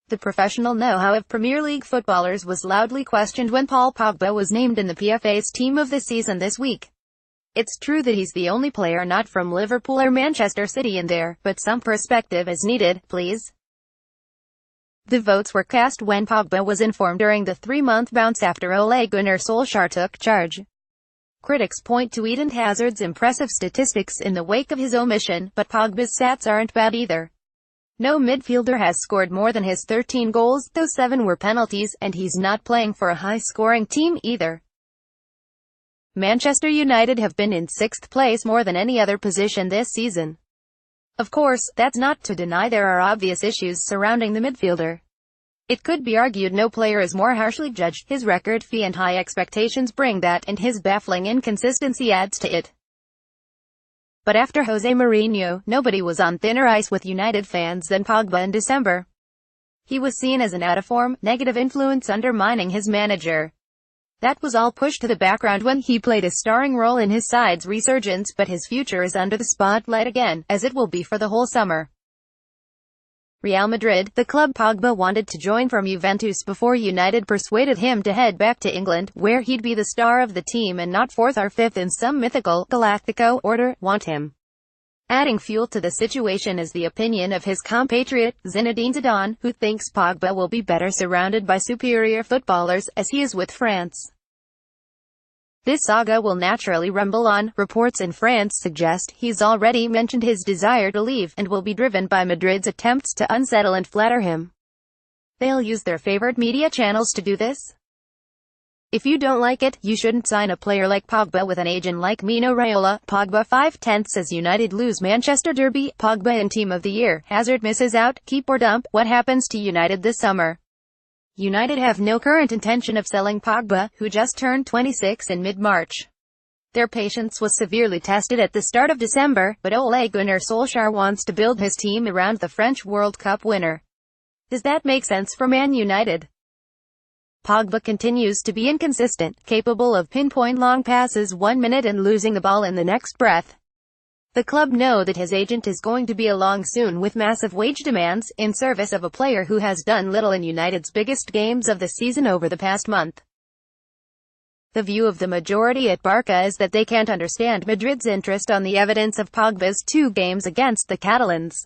The professional know-how of Premier League footballers was loudly questioned when Paul Pogba was named in the PFA's Team of the Season this week. It's true that he's the only player not from Liverpool or Manchester City in there, but some perspective is needed, please. The votes were cast when Pogba was informed during the 3-month bounce after Ole Gunnar Solskjaer took charge. Critics point to Eden Hazard's impressive statistics in the wake of his omission, but Pogba's stats aren't bad either. No midfielder has scored more than his 13 goals, though 7 were penalties, and he's not playing for a high-scoring team either. Manchester United have been in 6th place more than any other position this season. Of course, that's not to deny there are obvious issues surrounding the midfielder. It could be argued no player is more harshly judged. His record fee and high expectations bring that, and his baffling inconsistency adds to it. But after Jose Mourinho, nobody was on thinner ice with United fans than Pogba in December. He was seen as an out-of-form, negative influence undermining his manager. That was all pushed to the background when he played a starring role in his side's resurgence, but his future is under the spotlight again, as it will be for the whole summer. Real Madrid, the club Pogba wanted to join from Juventus before United persuaded him to head back to England, where he'd be the star of the team and not 4th or 5th in some mythical Galactico order, want him. Adding fuel to the situation is the opinion of his compatriot, Zinedine Zidane, who thinks Pogba will be better surrounded by superior footballers, as he is with France. This saga will naturally rumble on. Reports in France suggest he's already mentioned his desire to leave, and will be driven by Madrid's attempts to unsettle and flatter him. They'll use their favorite media channels to do this. If you don't like it, you shouldn't sign a player like Pogba with an agent like Mino Raiola. Pogba 5/10 as United lose Manchester derby. Pogba in Team of the Year. Hazard misses out. Keep or dump. What happens to United this summer? United have no current intention of selling Pogba, who just turned 26 in mid-March. Their patience was severely tested at the start of December, but Ole Gunnar Solskjaer wants to build his team around the French World Cup winner. Does that make sense for Man United? Pogba continues to be inconsistent, capable of pinpoint long passes 1 minute and losing the ball in the next breath. The club know that his agent is going to be along soon with massive wage demands, in service of a player who has done little in United's biggest games of the season over the past month. The view of the majority at Barca is that they can't understand Madrid's interest on the evidence of Pogba's 2 games against the Catalans.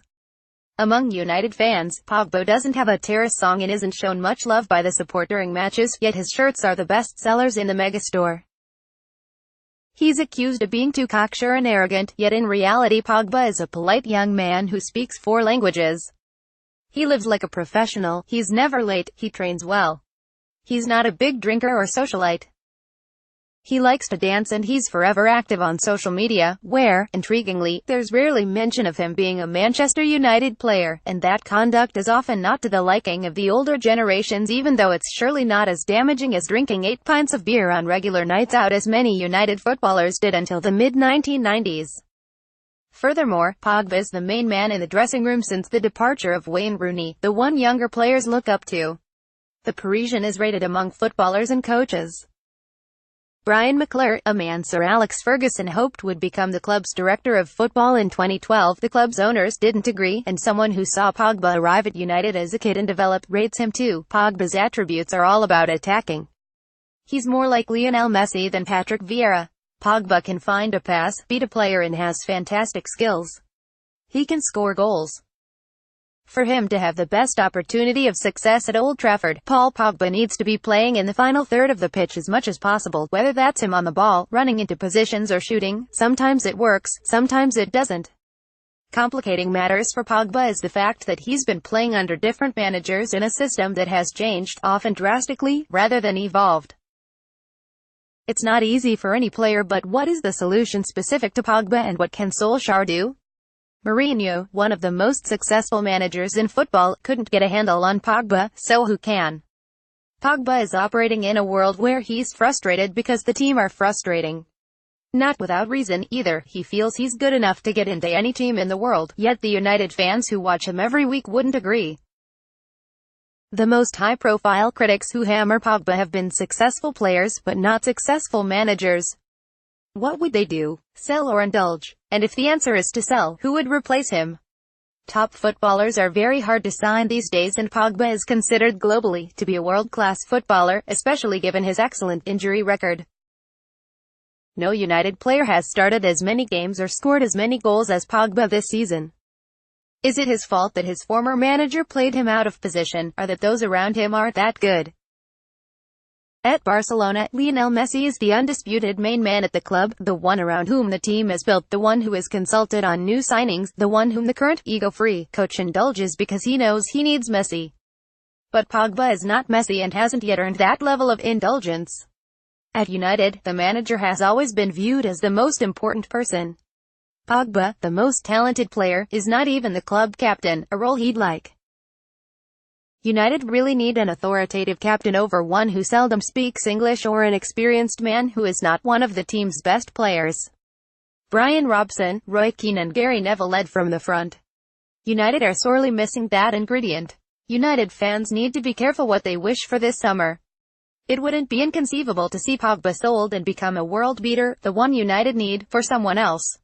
Among United fans, Pogba doesn't have a terrace song and isn't shown much love by the support during matches, yet his shirts are the best sellers in the megastore. He's accused of being too cocksure and arrogant, yet in reality Pogba is a polite young man who speaks 4 languages. He lives like a professional, he's never late, he trains well. He's not a big drinker or socialite. He likes to dance and he's forever active on social media, where, intriguingly, there's rarely mention of him being a Manchester United player, and that conduct is often not to the liking of the older generations, even though it's surely not as damaging as drinking 8 pints of beer on regular nights out as many United footballers did until the mid-1990s. Furthermore, Pogba's the main man in the dressing room since the departure of Wayne Rooney, the one younger players look up to. The Parisian is rated among footballers and coaches. Brian McClure, a man Sir Alex Ferguson hoped would become the club's director of football in 2012, the club's owners didn't agree, and someone who saw Pogba arrive at United as a kid and develop, rates him too. Pogba's attributes are all about attacking. He's more like Lionel Messi than Patrick Vieira. Pogba can find a pass, beat a player and has fantastic skills. He can score goals. For him to have the best opportunity of success at Old Trafford, Paul Pogba needs to be playing in the final third of the pitch as much as possible, whether that's him on the ball, running into positions or shooting. Sometimes it works, sometimes it doesn't. Complicating matters for Pogba is the fact that he's been playing under different managers in a system that has changed, often drastically, rather than evolved. It's not easy for any player, but what is the solution specific to Pogba and what can Solskjaer do? Mourinho, one of the most successful managers in football, couldn't get a handle on Pogba, so who can? Pogba is operating in a world where he's frustrated because the team are frustrating. Not without reason, either. He feels he's good enough to get into any team in the world, yet the United fans who watch him every week wouldn't agree. The most high-profile critics who hammer Pogba have been successful players, but not successful managers. What would they do? Sell or indulge? And if the answer is to sell, who would replace him? Top footballers are very hard to sign these days, and Pogba is considered globally to be a world-class footballer, especially given his excellent injury record. No United player has started as many games or scored as many goals as Pogba this season. Is it his fault that his former manager played him out of position, or that those around him aren't that good? At Barcelona, Lionel Messi is the undisputed main man at the club, the one around whom the team is built, the one who is consulted on new signings, the one whom the current ego-free coach indulges because he knows he needs Messi. But Pogba is not Messi and hasn't yet earned that level of indulgence. At United, the manager has always been viewed as the most important person. Pogba, the most talented player, is not even the club captain, a role he'd like. United really need an authoritative captain over one who seldom speaks English or an experienced man who is not one of the team's best players. Brian Robson, Roy Keane and Gary Neville led from the front. United are sorely missing that ingredient. United fans need to be careful what they wish for this summer. It wouldn't be inconceivable to see Pogba sold and become a world beater, the one United need, for someone else.